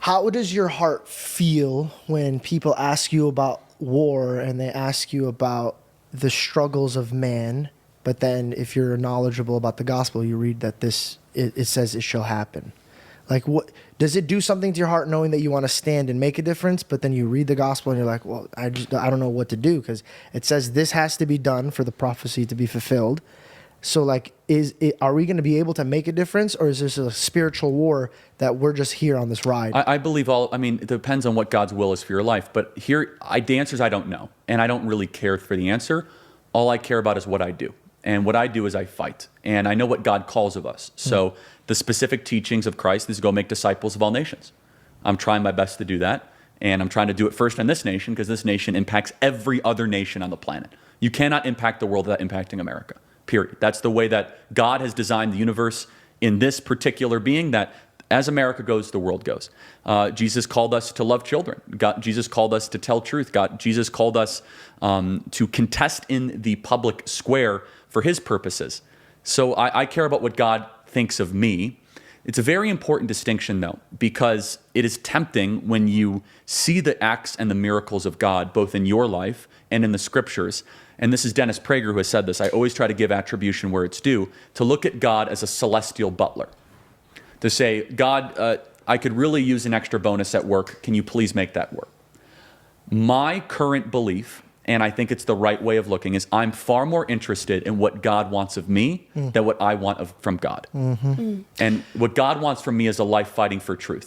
How does your heart feel when people ask you about war and they ask you about the struggles of man, but then if you're knowledgeable about the gospel, you read that it says it shall happen? Like, what does it do something to your heart knowing that you want to stand and make a difference, but then you read the gospel and you're like, well, I don't know what to do because it says this has to be done for the prophecy to be fulfilled. So like, are we going to be able to make a difference, or is this a spiritual war that we're just here on this ride? I believe it depends on what God's will is for your life. But here, the answer is I don't know. And I don't really care for the answer. All I care about is what I do. And what I do is I fight. And I know what God calls of us. So the specific teachings of Christ is go make disciples of all nations. I'm trying my best to do that. And I'm trying to do it first in this nation because this nation impacts every other nation on the planet. You cannot impact the world without impacting America. Period. That's the way that God has designed the universe in this particular being, that as America goes, the world goes. Jesus called us to love children. Jesus called us to tell truth. Jesus called us to contest in the public square for his purposes. So I care about what God thinks of me. It's a very important distinction, though, because it is tempting when you see the acts and the miracles of God, both in your life and in the scriptures. And this is Dennis Prager who has said this. I always try to give attribution where it's due, to look at God as a celestial butler. To say, God, I could really use an extra bonus at work. Can you please make that work? My current belief, and I think it's the right way of looking, is I'm far more interested in what God wants of me than what I want from God. And what God wants from me is a life fighting for truth.